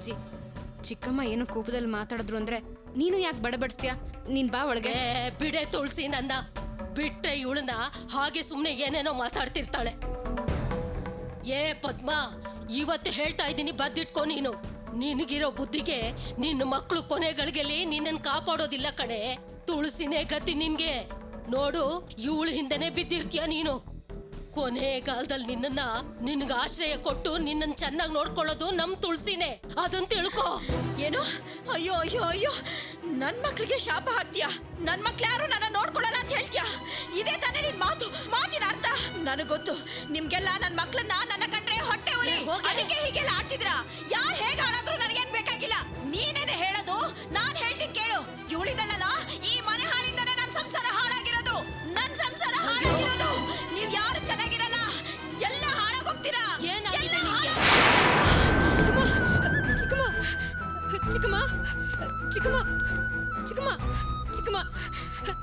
ಅಜ್ಜಿ. ಚಿಕ್ಕಮ್ಮ ಏನೋ ಕೋಪದಲ್ಲಿ ಮಾತಾಡಿದ್ರು ಅಂದ್ರೆ ನೀನು ಯಾಕೆ ಬಡಬಡಿಸ್ತೀಯ? ನೀನ್ ಬಾ ಒಳಗೆ. ಬಿಡೆ ತುಳಸಿ ನನ್ನ ಬಿಟ್ಟೆ ಇವಳನ್ನ ಹಾಗೆ ಸುಮ್ಮನೆ ಏನೇನೋ ಮಾತಾಡ್ತಿರ್ತಾಳೆ. ಪದ್ಮ, ಇವತ್ತು ಹೇಳ್ತಾ ಇದ್ದೀನಿ, ಬದ್ದಿಟ್ಕೊ ನೀನು. ನಿನಗಿರೋ ಬುದ್ಧಿಗೆ ನಿನ್ನ ಮಕ್ಕಳು ಕೊನೆಗಳಿಗೆಲ್ಲಿ ನಿನ್ನನ್ನು ಕಾಪಾಡೋದಿಲ್ಲ ಕಣೆ. ತುಳಸಿನೇ ಗತಿ ನಿನ್ಗೆ. ನೋಡು, ಇವಳು ಹಿಂದೆನೆ ಬಿದ್ದಿರ್ತೀಯ ನೀನು. ಕೊನೆಗಾಲದಲ್ಲಿ ನಿನಗೆ ಆಶ್ರಯ ಕೊಟ್ಟು ನಿನ್ನನ್ನು ಚೆನ್ನಾಗಿ ನೋಡ್ಕೊಳ್ಳೋದು ನಮ್ ತುಳಸಿನೇ. ಅದನ್ನ ತಿಳ್ಕೊ. ಏನು? ಅಯ್ಯೋ ಅಯ್ಯೋ ಅಯ್ಯೋ, ನನ್ ಮಕ್ಳಿಗೆ ಶಾಪ ಹಾಕ್ತೀಯ? ನನ್ ಮಕ್ಳು ಯಾರು ನನ್ನ ನೋಡ್ಕೊಳ್ಳಲ್ಲ ಅಂತ ಹೇಳ್ತೀಯ? ಇದೇ ತಾನೇ ನಿನ್ ಮಾತಿನ ಅರ್ಥ? ನನಗ್ ಗೊತ್ತು, ನಿಮ್ಗೆಲ್ಲ ನನ್ ಮಕ್ಳನ್ನ ನನ್ನ ಕಂಡ್ರೆ ಹೊಟ್ಟೆ ಉರಿ. ಅದಕ್ಕೆ ಹೀಗೆಲ್ಲ ಆಡ್ತಿದ್ರ. ಯಾರು ಹೇಗೆ ಆಡಾದ್ರೂ ನನಗೇನ್ ಬೇಕಾಗಿಲ್ಲ. ನೀನೇನೆ ಹೇಳೋದು, ನಾನ್ ಹೇಳ್ತೀನಿ ಕೇಳು. ಇವಳಿಗಳಲ್ಲ, ಈ ಮನೆ ಹಾಳಿಂದನೇ ನನ್ ಸಂಸಾರ ಹಾಳಾಗಿರೋದು. ನನ್ ಸಂಸಾರ ಹಾಳಾಗಿರೋದು. ನೀವ್ ಯಾರು ಚೆನ್ನಾಗಿರಲ್ಲ, ಎಲ್ಲ ಹಾಳಾಗೋಗ್ತೀರಾ. ಏನಾಗಿದೆ ನಿಮ್ಗೆ? ಚಿಕ್ಕಮ್ಮ ಚಿಕ್ಕಮ್ಮ ಚಿಕ್ಕಮ್ಮ ಚಿಕ್ಕಮ್ಮ ಚಿಕ್ಕಮ್ಮ ಚಿಕ್ಕಮ್ಮ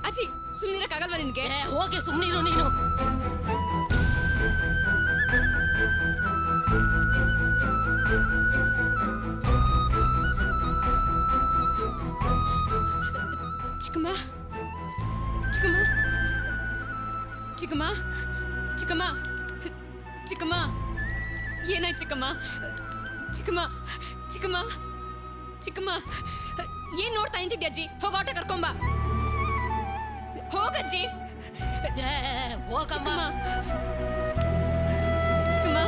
ಅಜ್ಜಿ, ಸುಮ್ಮನಿರಕ್ಕಾಗಲ್ವಾ ನಿನ್ಗೆ? ಹೋಗೆ ಸುಮ್ಮನಿರು ನೀನು. ಚಿಕ್ಕಮ್ಮ ಚಿಕ್ಕಮ್ಮ ಚಿಕ್ಕಮ್ಮ ಚಿಕ್ಕಮ್ಮ ಚಿಕ್ಕಮ್ಮ, ಏನಾಯ್ತು ಚಿಕ್ಕಮ್ಮ? ಚಿಕ್ಕಮ್ಮ ಚಿಕ್ಕಮ್ಮ ಚಿಕ್ಕಮ್ಮ, ಏನ್ ನೋಡ್ತಾ ನಿಂತಿದ್ದೆ ಅಜ್ಜಿ? ಹೋಗ ಆಟೋ ಕರ್ಕೊಂಬ. ಹೋಗಜ್ಜಿ. ಹೋಗಮ್ಮ. ಚಿಕ್ಕಮ್ಮ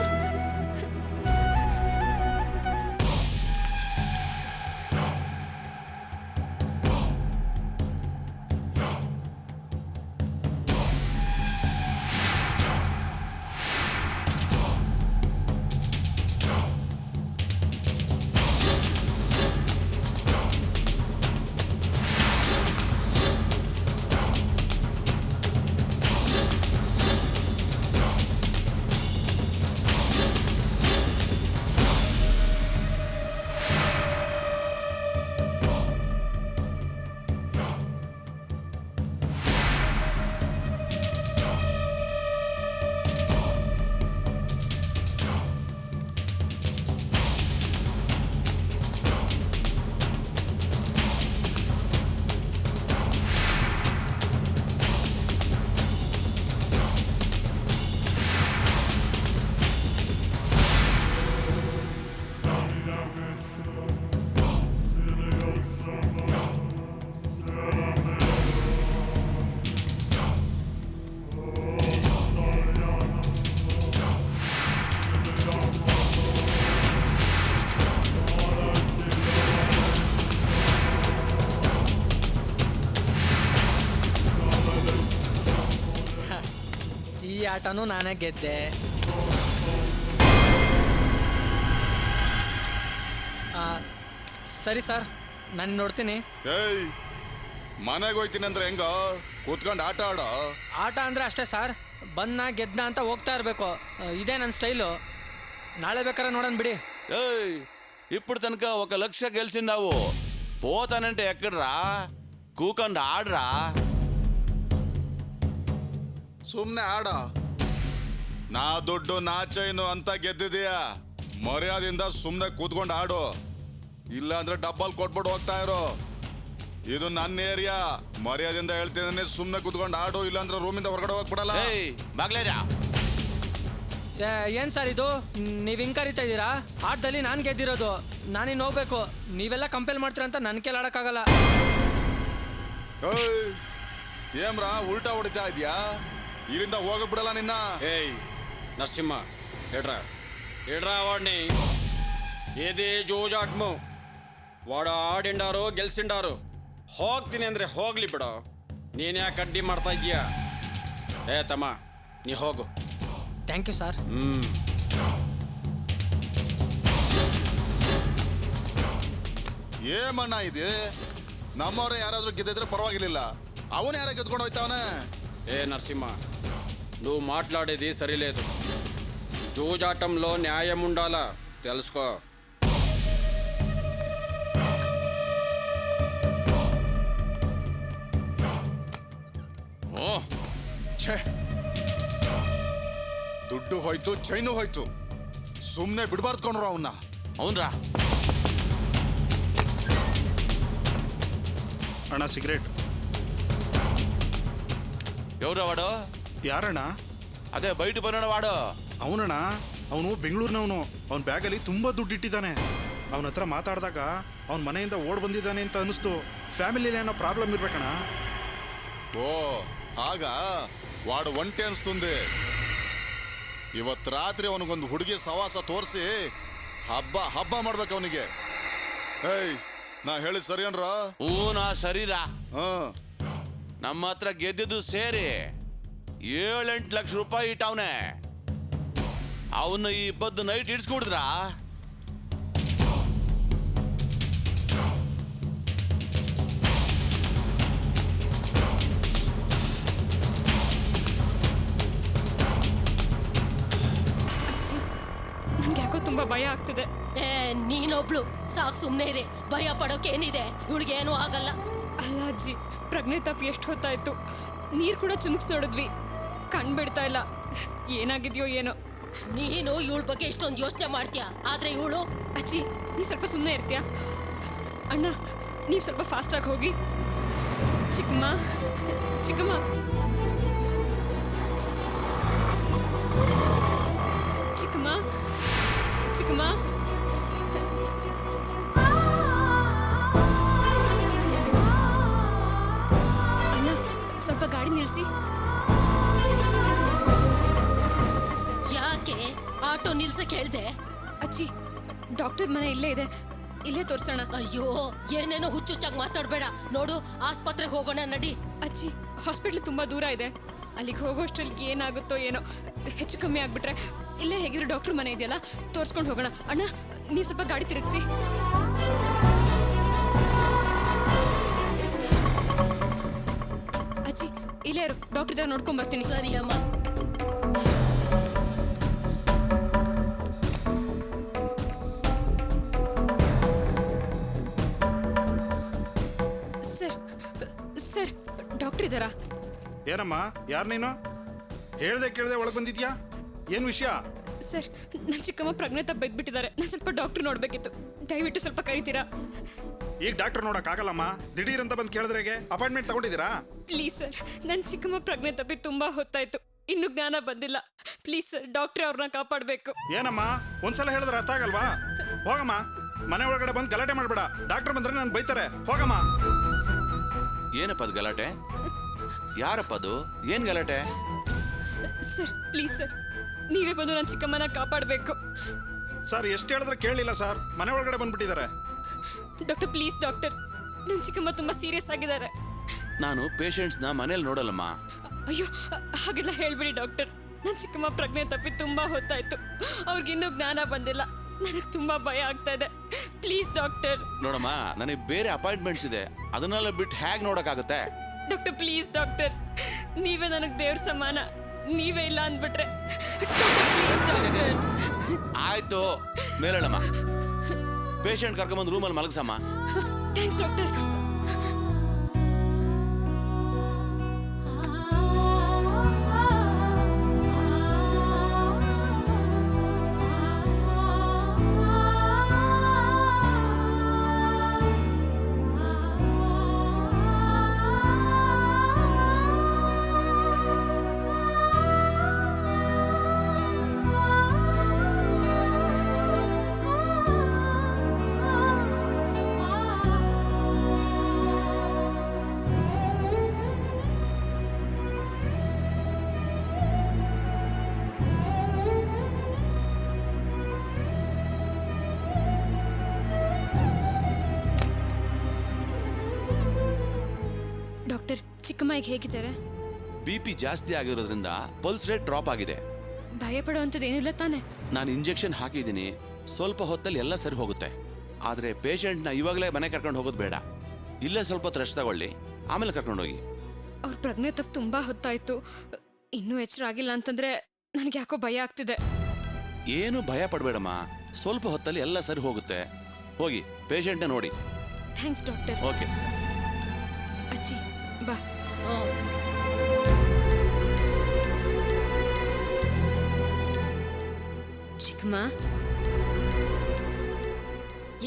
ಆಟನೂ ನಾನೇ ಗೆದ್ದೆ. ಸರಿ ಸರ್, ನಾನು ನೋಡ್ತೀನಿ. ಏಯ್, ಮನೆಗೆ ಹೋಯ್ತೀನಿ ಅಂದ್ರೆ ಹೆಂಗ? ಕೂತ್ಕೊಂಡು ಆಟ ಆಡೋ. ಆಟ ಅಂದ್ರೆ ಅಷ್ಟೇ ಸರ್, ಬಂದ್ನ ಗೆದ್ನ ಅಂತ ಹೋಗ್ತಾ ಇರಬೇಕು. ಇದೇ ನನ್ನ ಸ್ಟೈಲು. ನಾಳೆ ಬೇಕಾದ್ರೆ ನೋಡೋಣ ಬಿಡಿ. ఏయ్ ఇప్పుడు తనక 1 లక్ష గెలిచిందావు పోతానంటే ఎక్కడ్రా కూకండి ఆడరా ಸುಮ್ನೆ ಆಡ. ನಾ ದುಡ್ಡು ನಾ ಚೈನು ಅಂತ ಗೆದ್ದಿದೀಯಾ, ಮರ್ಯಾದಿಂದ ಸುಮ್ನೆ ಕೂತ್ಕೊಂಡು ಆಡು. ಇಲ್ಲ ಅಂದ್ರೆ ಡಬ್ಬಲ್ ಕೊಟ್ಬಿಟ್ಟು ಹೋಗ್ತಾ ಇರೋ. ಇದು ನನ್ನ ಏರಿಯಾ, ಮರ್ಯಾದಿಂದ ಹೇಳ್ತೀನಿ, ಸುಮ್ನೆ ಕೂತ್ಕೊಂಡು ಆಡು. ಇಲ್ಲಾಂದ್ರೆ ರೂಮಿಂದ ಹೊರಗಡೆ ಹೋಗ್ಬಿಡಲ್ಲ. ಏಯ್ ಬಾಗ್ಲೇರಾ. ಏನು ಸರ್ ಇದು, ನೀವು ಹಿಂಗೆ ಕರಿತಾ ಇದ್ದೀರಾ? ಆಟದಲ್ಲಿ ನಾನು ಗೆದ್ದಿರೋದು, ನಾನಿನ್ನು ಹೋಗ್ಬೇಕು. ನೀವೆಲ್ಲ ಕಂಪೇಲ್ ಮಾಡ್ತೀರ ಅಂತ ನನ್ನ ಕೇಳಿ ಆಡೋಕ್ಕಾಗಲ್ಲ. ಏಮ್ರಾ ಉಲ್ಟಾ ಹೊಡಿತಾ ಇದೆಯಾ? ಇಲ್ಲಿಂದ ಹೋಗ್ಬಿಡಲ್ಲ ನಿನ್ನ. ఏయ్ నరసింహ ఎడ్రా ఎడ్రా వాడిని ఏది జోజాಟ್ಮು వాడు ఆడిండారు ಗೆಲ್ಸಿಂಡಾರು. ಹೋಗ್ತೀನಿ ಅಂದ್ರೆ ಹೋಗ್ಲಿ ಬಿಡು, ನೀನು ಯಾಕೆ ಅಡ್ಡಿ ಮಾಡ್ತಾ ಇದೀಯಾ? ತಮ್ಮ ನೀ ಹೋಗು. Thank you sir. ಏಮಣ್ಣ ಇದೆ, ನಮ್ಮವ್ರೆ ಯಾರಾದ್ರೂ ಗೆದ್ದಿದ್ರೆ ಪರವಾಗಿರ್ಲಿಲ್ಲ, ಅವನು ಯಾರ ಗೆದ್ಕೊಂಡು ಹೋಯ್ತಾವನೆ. నరసింహ నువ్వు మాట్లాడేది సరిలేదు. జూజాటంలో న్యాయం ఉండాలా, తెలుసుకో. ಛೇ, ದುಡ್ಡು ಹೋಯ್ತು, ಚೈನು ಹೋಯ್ತು, ಸುಮ್ಮನೆ ಬಿಡಬಾರ್ದು ಕೊಂಡ್ರು ಅವನ್ನ. అవునరా ಅಣ್ಣ ಸಿಗರೇಟ್. ఎవరు వాడు? ಯಾರಣ್ಣ? ಅದೇ ಬಯಟ ಬರೋಣ ವಾಡು. ಅವನಣ್ಣ, ಅವನು ಬೆಂಗಳೂರಿನವನು. ಅವನ ಬ್ಯಾಗಲ್ಲಿ ತುಂಬ ದುಡ್ಡು ಇಟ್ಟಿದ್ದಾನೆ. ಅವನ ಹತ್ರ ಮಾತಾಡಿದಾಗ ಅವನ ಮನೆಯಿಂದ ಓಡ್ ಬಂದಿದ್ದಾನೆ ಅಂತ ಅನಿಸ್ತು. ಫ್ಯಾಮಿಲಿಲಿ ಏನೋ ಪ್ರಾಬ್ಲಮ್ ಇರ್ಬೇಕಣ್ಣ. ఓ ఆగా వాడు ఒంటి అనిస్తుంది. ಇವತ್ತು ರಾತ್ರಿ ಅವನಿಗೊಂದು ಹುಡುಗಿ ಸವಾಸ ತೋರಿಸಿ ಹಬ್ಬ ಹಬ್ಬ ಮಾಡ್ಬೇಕು ಅವನಿಗೆ. ಏಯ್, ನಾ ಹೇಳಿದ್ ಸರಿ ಅನ್ರ? ಹೂನಾ ಶರೀರ ಹಾ, ನಮ್ಮ ಹತ್ರ ಗೆದ್ದಿದ್ದು ಸೇರಿ 7-8 ಲಕ್ಷ ರೂಪಾಯಿ ಇಟ್ಟವನೆ. ಅವನ್ನ ಈ ಬದ್ದು ನೈಟ್ ಇಡ್ಸ್ಕೊಡಿದ್ರ? ಅಜ್ಜಿ, ನನ್ಗೆ ಯಾಕೋ ತುಂಬಾ ಭಯ ಆಗ್ತಿದೆ. ಏ ನೀನೊಬ್ಳು ಸಾಕು, ಸುಮ್ಮನೆ ಇರಿ. ಭಯ ಪಡೋಕೇನಿದೆ, ಇವಳಿಗೇನು ಆಗಲ್ಲ. ಅಲ್ಲ ಅಜ್ಜಿ, ಪ್ರಜ್ಞೆ ತಪ್ಪಿ ಎಷ್ಟು ಹೊತ್ತಾಯ್ತು. ನೀರು ಕೂಡ ಚುಮುಕ್ಸ್ ನೋಡಿದ್ವಿ, ಕಣ್ ಬಿಡ್ತಾ ಇಲ್ಲ. ಏನಾಗಿದ್ಯೋ ಏನೋ. ನೀನು ಇವಳ ಬಗ್ಗೆ ಇಷ್ಟೊಂದು ಯೋಚನೆ ಮಾಡ್ತೀಯ, ಆದ್ರೆ ಇವಳು ಅಜ್ಜಿ, ನೀ ಸ್ವಲ್ಪ ಸುಮ್ಮನೆ ಇರ್ತೀಯಾ? ಅಣ್ಣ, ನೀವು ಸ್ವಲ್ಪ ಫಾಸ್ಟಾಗಿ ಹೋಗಿ. ಚಿಕ್ಕಮ್ಮ, ಚಿಕ್ಕಮ್ಮ, ಚಿಕ್ಕಮ್ಮ, ಚಿಕ್ಕಮ್ಮ. ಅಣ್ಣ, ಸ್ವಲ್ಪ ಗಾಡಿ ನಿಲ್ಲಿಸಿ. ಯಾಕೆ ಆಟೋ ನಿಲ್ಸಕ್ ಹೇಳ್ದೆ? ಅಜ್ಜಿ, ಡಾಕ್ಟರ್ ಮನೆ ಇಲ್ಲೇ ಇದೆ, ಇಲ್ಲೇ ತೋರ್ಸೋಣ. ಅಯ್ಯೋ, ಏನೇನೋ ಹುಚ್ಚುಚ್ಚಾಗಿ ಮಾತಾಡ್ಬೇಡ. ನೋಡು, ಆಸ್ಪತ್ರೆಗೆ ಹೋಗೋಣ ನಡಿ. ಅಜ್ಜಿ, ಹಾಸ್ಪಿಟ್ಲ್ ತುಂಬಾ ದೂರ ಇದೆ. ಅಲ್ಲಿಗೆ ಹೋಗೋಷ್ಟರಲ್ಲಿ ಏನಾಗುತ್ತೋ ಏನೋ. ಹೆಚ್ಚು ಕಮ್ಮಿ ಆಗ್ಬಿಟ್ರೆ ಇಲ್ಲೇ ಹೇಗಿರೋ ಡಾಕ್ಟರ್ ಮನೆ ಇದೆಯಲ್ಲ, ತೋರ್ಸ್ಕೊಂಡು ಹೋಗೋಣ. ಅಣ್ಣ, ನೀವು ಸ್ವಲ್ಪ ಗಾಡಿ ತಿರುಗಿಸಿ. ಅಜ್ಜಿ, ಇಲ್ಲೇ ಇರು, ಡಾಕ್ಟರ್ ಇದ್ದಾಗ ನೋಡ್ಕೊಂಡ್ ಬರ್ತೀನಿ. ಸರಿ ಅಮ್ಮ. ಸರ್, ಸರ್, ಡಾಕ್ಟರ್ ಇದ್ದಾರಾ? ಏನಮ್ಮ, ಯಾರು ನೀನು? ಹೇಳ್ದೆ ಕೇಳ್ದೆ ಒಳಗೆ ಬಂದಿದ್ಯಾ? ಏನು ವಿಷಯ? ಸರ್, ನನ್ನ ಚಿಕ್ಕಮ್ಮ ಪ್ರಜ್ಞೆ ತಪ್ಪು ಬಿದ್ಬಿಟ್ಟಿದ್ದಾರೆ. ನಾನು ಸ್ವಲ್ಪ ಡಾಕ್ಟರ್ ನೋಡ್ಬೇಕಿತ್ತು, ದಯವಿಟ್ಟು ಸ್ವಲ್ಪ ಕರಿತೀರಾ? ಈಗ ಡಾಕ್ಟರ್ ನೋಡೋಕ್ಕಾಗಲ್ಲಮ್ಮ. ದಿಢೀರ್ ಅಂತ ಬಂದು ಕೇಳಿದ್ರೆ ಹೇಗೆ? ಅಪಾಯಿಂಟ್ಮೆಂಟ್ ತಗೊಂಡಿದ್ದೀರಾ? ಪ್ಲೀಸ್ ಸರ್, ನನ್ನ ಚಿಕ್ಕಮ್ಮ ಪ್ರಜ್ಞೆ ತಪ್ಪಿ ತುಂಬಾ ಹೊತ್ತಾಯ್ತು, ಇನ್ನೂ ಜ್ಞಾನ ಬಂದಿಲ್ಲ. ಪ್ಲೀಸ್ ಸರ್, ಡಾಕ್ಟರ್ ಅವ್ರನ್ನ ಕಾಪಾಡಬೇಕು. ಏನಮ್ಮ, ಒಂದ್ಸಲ ಹೇಳಿದ್ರೆ ಅರ್ಥ ಆಗಲ್ವಾ? ಹೋಗಮ್ಮ, ಮನೆ ಒಳಗಡೆ ಬಂದು ಗಲಾಟೆ ಮಾಡಬೇಡ. ಡಾಕ್ಟರ್ ಬಂದ್ರೆ ನಾನು ಬೈತಾರೆ. ಹೋಗಮ್ಮ. ಏನಪ್ಪ ಅದು ಗಲಾಟೆ? ಯಾರಪ್ಪ ಅದು? ಏನ್ ಗಲಾಟೆ? ಸರ್, ಪ್ಲೀಸ್ ಸರ್, ನೀವೇ ಬಂದು ನನ್ನ ಚಿಕ್ಕಮ್ಮನ ಕಾಪಾಡಬೇಕು. ಸರ್, ಎಷ್ಟು ಹೇಳಿದ್ರೆ ಕೇಳಲಿಲ್ಲ ಸರ್. ಮನೆ ಒಳಗಡೆ ಬಂದ್ಬಿಟ್ಟಿದ್ದಾರೆ. ಡಾಕ್ಟರ್, ಪ್ಲೀಸ್ ಡಾಕ್ಟರ್, ನನ್ನ ಚಿಕ್ಕಮ್ಮ ತುಂಬಾ ಸೀರಿಯಸ್ ಆಗಿದ್ದಾರೆ. ನಾನು ಪೇಷಂಟ್ಸ್ನ ಮನೇಲಿ ನೋಡಲ್ಲಮ್ಮ. ಅಯ್ಯೋ, ಹಾಗೆಲ್ಲ ಹೇಳ್ಬಿಡಿ ಡಾಕ್ಟರ್. ನನ್ನ ಚಿಕ್ಕಮ್ಮ ಪ್ರಜ್ಞೆ ತಪ್ಪಿ ತುಂಬಾ ಹೊತ್ತಾಯ್ತು, ಅವ್ರಿಗಿನ್ನೂ ಜ್ಞಾನ ಬಂದಿಲ್ಲ. ನನಗೆ ತುಂಬಾ ಭಯ ಆಗ್ತಾ ಇದೆ. Please doctor. ನೋಡಮ್ಮ, ನನಗೆ ಬೇರೆ ಅಪಾಯಿಂಟ್ಮೆಂಟ್ಸ್ ಇದೆ, ಅದನ್ನೆಲ್ಲ ಬಿಟ್ಟು ಹೇಗೆ ನೋಡೋಕ್ಕಾಗುತ್ತೆ? ಡಾಕ್ಟರ್, ಪ್ಲೀಸ್ ಡಾಕ್ಟರ್, ನೀವೇ ನನಗೆ ದೇವ್ರ ಸಮಾನ. ನೀವೇ ಇಲ್ಲ ಅಂದ್ಬಿಟ್ರೆ ಡಾಕ್ಟರ್, ಪ್ಲೀಸ್ ಡಾಕ್ಟರ್. ಆಯ್ತು, ಮೇಲಮ್ಮ. ಪೇಷಂಟ್ ಕರ್ಕೊಂಬಂದು ರೂಮಲ್ಲಿ ಮಲಗಿಸಮ್ಮ. Thanks doctor. ಡಾಕ್ಟರ್, ಚಿಕ್ಕಮ್ಮ ಈಗ ಹೇಗಿದ್ದಾರೆ? BP ಜಾಸ್ತಿ ಆಗಿರೋದ್ರಿಂದ ಪಲ್ಸ್ ರೇಟ್ ಡ್ರಾಪ್ ಆಗಿದೆ. ಭಯ ಪಡುವಂಥದ್ದು ಏನಿಲ್ಲ ತಾನೆ? ನಾನು ಇಂಜೆಕ್ಷನ್ ಹಾಕಿದ್ದೀನಿ, ಸ್ವಲ್ಪ ಹೊತ್ತಲ್ಲಿ ಎಲ್ಲ ಸರಿ ಹೋಗುತ್ತೆ. ಆದರೆ ಪೇಷಂಟ್ನ ಇವಾಗಲೇ ಮನೆ ಕರ್ಕೊಂಡು ಹೋಗೋದು ಬೇಡ. ಇಲ್ಲೇ ಸ್ವಲ್ಪ ಹೊತ್ತು ರೆಸ್ಟ್ ತಗೊಳ್ಳಿ, ಆಮೇಲೆ ಕರ್ಕೊಂಡೋಗಿ. ಅವ್ರ ಪ್ರಜ್ಞೆ ತಪ್ಪು ತುಂಬಾ ಹೊತ್ತಾಯ್ತು, ಇನ್ನೂ ಎಚ್ಚರ ಆಗಿಲ್ಲ ಅಂತಂದ್ರೆ ನನಗೆ ಯಾಕೋ ಭಯ ಆಗ್ತಿದೆ. ಏನು ಭಯ ಪಡಬೇಡಮ್ಮ, ಸ್ವಲ್ಪ ಹೊತ್ತಲ್ಲಿ ಎಲ್ಲ ಸರಿ ಹೋಗುತ್ತೆ. ಹೋಗಿ ಪೇಷಂಟ್ನ ನೋಡಿ. Thanks doctor. ಓಕೆ. ಅಜ್ಜಿ, ಬಾ. ಚಿಕ್ಕಮ್ಮ,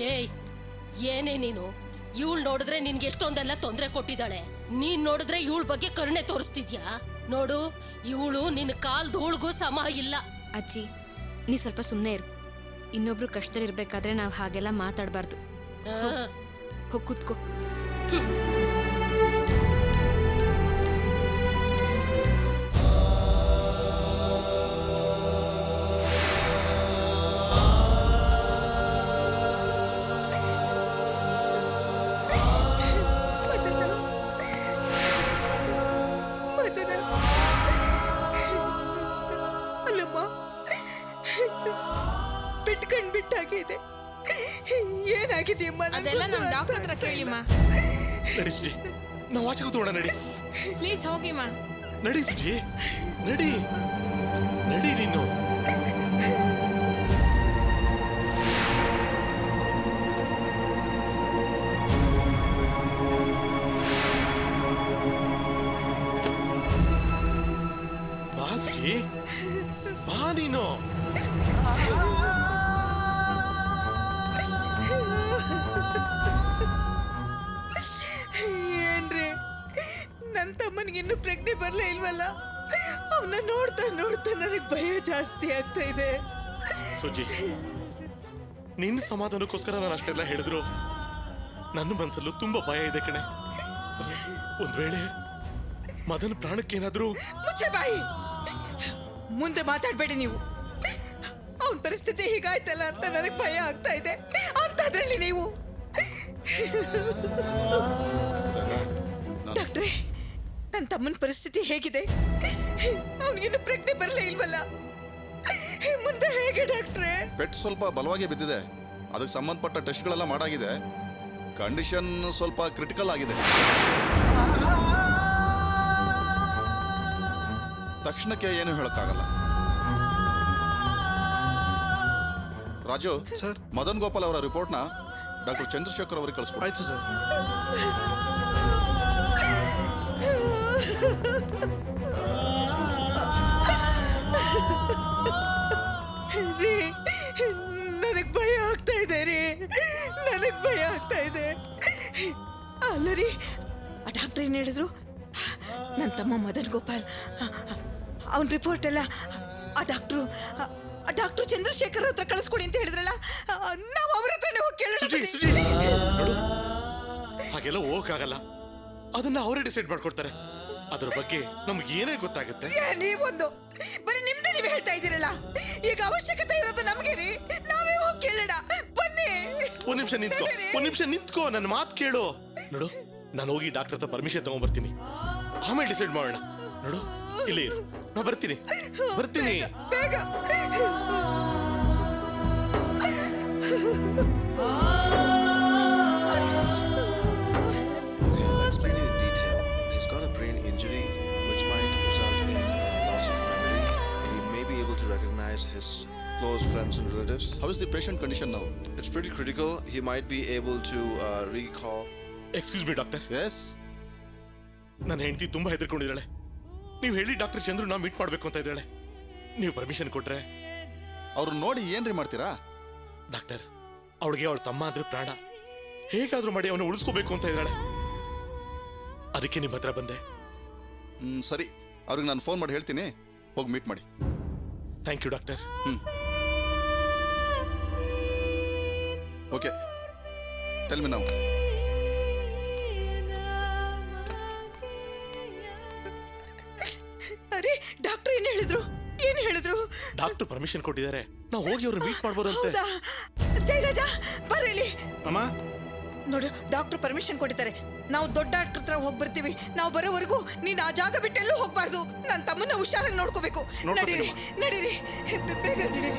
ಏಯ್, ಏನೇ ನೀನು? ಇವಳು ನೋಡಿದ್ರೆ ನಿನ್ಗೆ ಎಷ್ಟೊಂದೆಲ್ಲ ತೊಂದರೆ ಕೊಟ್ಟಿದ್ದಾಳೆ. ನೀನ್ ನೋಡಿದ್ರೆ ಇವಳ ಬಗ್ಗೆ ಕರುಣೆ ತೋರಿಸ್ತಿದ್ಯಾ? ನೋಡು, ಇವಳು ನಿನ್ನ ಕಾಲ್ ಧೂಳ್ಗೂ ಸಮ ಇಲ್ಲ. ಅಜ್ಜಿ, ನೀ ಸ್ವಲ್ಪ ಸುಮ್ಮನೆ ಇರು. ಇನ್ನೊಬ್ರು ಕಷ್ಟದಲ್ಲಿರ್ಬೇಕಾದ್ರೆ ನಾವು ಹಾಗೆಲ್ಲ ಮಾತಾಡಬಾರ್ದು. ಹೋಗಿ ಕೂತ್ಕೋ. ಅಲ್ಲಮ್ಮ, ಬಿಟ್ಕಂಡ್ ಬಿಟ್ಟಾಗಿದೆ. ಏನಾಗಿದೆಯಮ್ಮ? ಅದೆಲ್ಲ ನಮ್ ಡಾಕ್ಟರ್ ಹತ್ರ ಕೇಳಿಮ್ಮ. ನಡಿ ಸುಜಿ, ನಾವು ಆಚೆ ಕೂತ್ಕೋಣ. ನಡಿ ಪ್ಲೀಸ್ ಹೋಗಿಮ್ಮ. ನಡಿ ಸುಜಿ, ನಡಿ ನಡಿ ನೀನು. ಬಾ ಸುಜಿ, ಬಾ ನೀನು. ಏನ್ರಿ, ನನ್ನ ತಮ್ಮನಿಗೆ ಇನ್ನೂ ಪ್ರಜ್ಞೆ ಬರ್ಲೇ ಇಲ್ವಲ್ಲ? ಅವನ್ನ ನೋಡ್ತಾ ನೋಡ್ತಾ ನನಗೆ ಭಯ ಜಾಸ್ತಿ ಆಗ್ತಾ ಇದೆ. ಸುಜಿ, ನಿನ್ನ ಸಮಾಧಾನಕ್ಕೋಸ್ಕರ ನಾನು ಅಷ್ಟೆಲ್ಲ ಹೇಳಿದ್ರು ನನ್ನ ಮನಸ್ಸಲ್ಲೂ ತುಂಬಾ ಭಯ ಇದೆ ಕಣೆ. ಒಂದ್ ವೇಳೆ ಮದನ್ ಪ್ರಾಣಕ್ಕೇನಾದ್ರೂ. ಮುಚ್ಚೆ ಬಾಯಿ, ಮುಂದೆ ಮಾತಾಡ್ಬೇಡಿ ನೀವು. ಅವನ ಪರಿಸ್ಥಿತಿ ಹೀಗಾಯ್ತಲ್ಲ ಅಂತ ನನಗೆ ಭಯ ಆಗ್ತಾ ಇದೆ. ಅಂತದ್ರಲ್ಲಿ ನೀವು ಡಾಕ್ಟ್ರೇ, ನನ್ನ ತಮ್ಮನ ಪರಿಸ್ಥಿತಿ ಹೇಗಿದೆ? ಅವನಿಗಿನ್ನು ಪ್ರಜ್ಞೆ ಬರಲೇ ಇಲ್ವಲ್ಲ? ಮುಂದೆ ಹೇಗೆ ಡಾಕ್ಟ್ರೇ? ಪೆಟ್ ಸ್ವಲ್ಪ ಬಲವಾಗಿ ಬಿದ್ದಿದೆ. ಅದಕ್ಕೆ ಸಂಬಂಧಪಟ್ಟ ಟೆಸ್ಟ್ಗಳೆಲ್ಲ ಮಾಡಾಗಿದೆ. ಕಂಡೀಷನ್ ಸ್ವಲ್ಪ ಕ್ರಿಟಿಕಲ್ ಆಗಿದೆ. ತಕ್ಷಣಕ್ಕೆ ಏನು ಹೇಳಕ್ಕಾಗಲ್ಲ. ರಾಜು ಸರ್, ಮದನ್ ಗೋಪಾಲ್ ಅವರ ರಿಪೋರ್ಟ್ನ ಡಾಕ್ಟರ್ ಚಂದ್ರಶೇಖರ್ ಅವರಿಗೆ ಕಳಿಸ್ಕೊಡಿ. ಆಯ್ತು ಸರ್. ರೀ, ನನಗೆ ಭಯ ಆಗ್ತಾ ಇದೆ ರೀ, ನನಗೆ ಭಯ ಆಗ್ತಾ ಇದೆ. ಅಲ್ಲ ರೀ, ಆ ಡಾಕ್ಟ್ರ್ ಏನು ಹೇಳಿದ್ರು? ನನ್ನ ತಮ್ಮ ಮದನ್ ಗೋಪಾಲ್, ಅವನ ರಿಪೋರ್ಟ್ ಎಲ್ಲ ಆ ಡಾಕ್ಟ್ರು ಚಂದ್ರಶೇಖರ್ ಹತ್ರ ಕಳಿಸ್ಕೊಡಿ ಅಂತ ಹೇಳಿದ್ರಲ್ಲ, ನಾವು ಅವ್ರ ಹತ್ರನೇ ಹೋಗಿ ಸುಜಿ, ಕೇಳೋಣ. ಸುಜಿ, ನೋಡು, ಹಾಗೆಲ್ಲ ಹೋಗಕ್ಕಾಗಲ್ಲ. ಅದನ್ನ ಅವರೇ ಡಿಸೈಡ್ ಮಾಡ್ಕೊಡ್ತಾರೆ. ಅದ್ರ ಬಗ್ಗೆ ನಮ್ಗೆ ಏನೇ ಗೊತ್ತಾಗುತ್ತೆ. ನೀವೊಂದು ಬರೀ ನಿಮ್ದೆ ನೀವು ಹೇಳ್ತಾ ಇದ್ದೀರಲ್ಲ. ಈಗ ಅವಶ್ಯಕತೆ ಇರೋದು ನಮಗೆ ರೀ, ನಾವೇ ಹೋಗಿ ಕೇಳೋಣ. ಬನ್ನಿ. ಒಂದ್ ನಿಮಿಷ ನಿಂತ್ಕೋ, ಒಂದ್ ನಿಮಿಷ ನಿಂತ್ಕೋ, ನನ್ನ ಮಾತು ಕೇಳು. ನೋಡು, ನಾನು ಹೋಗಿ ಡಾಕ್ಟರ್ ಹತ್ರ ಪರ್ಮಿಷನ್ ತಗೊಂಡ್ಬರ್ತೀನಿ, ಆಮೇಲೆ ಡಿಸೈಡ್ ಮಾಡೋಣ. ನೋಡು, ಇಲ್ಲೇ ಇರು, ನಾ ಬರ್ತೀನಿ. ಬೇಗ. Okay, I'll explain it in detail. He's got a brain injury which might result in loss of memory. He may be able to recognize his close friends and relatives. How is the patient condition now? It's pretty critical. He might be able to recall. Excuse me doctor. Yes. ನನ್ನ ಹೆಂಡತಿ ತುಂಬಾ ಹೆದರ್ಕೊಂಡಿದ್ದಾಳೆ. ನೀವು ಹೇಳಿ doctor Chandru ನಾ meet ಮಾಡ್ಬೇಕು ಅಂತ ಇದ್ದಾಳೆ. ನೀವು ಪರ್ಮಿಷನ್ ಕೊಟ್ರೆ. ಅವ್ರನ್ನ ನೋಡಿ ಏನ್ರಿ ಮಾಡ್ತೀರಾ? ಡಾಕ್ಟರ್, ಅವಳಿಗೆ ಅವಳ ತಮ್ಮ ಅಂದ್ರೆ ಪ್ರಾಣ. ಹೇಗಾದ್ರೂ ಮಾಡಿ ಅವನು ಉಳಿಸ್ಕೋಬೇಕು ಅಂತ ಇದ್ದಾಳೆ. ಅದಕ್ಕೆ ನಿಮ್ಮ ಹತ್ರ ಬಂದೆ. ಸರಿ, ಅವ್ರಿಗೆ ನಾನು ಫೋನ್ ಮಾಡಿ ಹೇಳ್ತೀನಿ, ಹೋಗಿ ಮೀಟ್ ಮಾಡಿ. Thank you doctor. Okay, tell me now. ಅರೆ, ಡಾಕ್ಟರ್ ಏನು ಹೇಳಿದ್ರು? ಡಾಕ್ಟರ್ ಪರ್ಮಿಷನ್ ಕೊಟ್ಟಿದ್ದಾರೆ, ನಾವು ಹೋಗಿ ಅವ್ರನ್ನ ಮೀಟ್ ಮಾಡ್ಬೋದಂತೆ. ಹೌದಾ? ಜಯರಾಜ, ಬರ್ರಿ. ಅಮ್ಮ, ನೋಡು, ಡಾಕ್ಟರ್ ಪರ್ಮಿಷನ್ ಕೊಟ್ಟಿದ್ದಾರೆ. ನಾವು ದೊಡ್ಡ ಡಾಕ್ಟರ್ ಹತ್ರ ಹೋಗಿ ಬರ್ತೀವಿ. ನಾವು ಬರೋವರೆಗೂ ನೀನು ಆ ಜಾಗ ಬಿಟ್ಟೆಲ್ಲೂ ಹೋಗ್ಬಾರ್ದು. ನನ್ನ ತಮ್ಮನ್ನ ಹುಷಾರಾಗಿ ನೋಡ್ಕೋಬೇಕು. ನಡೀರಿ, ಬೇಗ ನಡೀರಿ.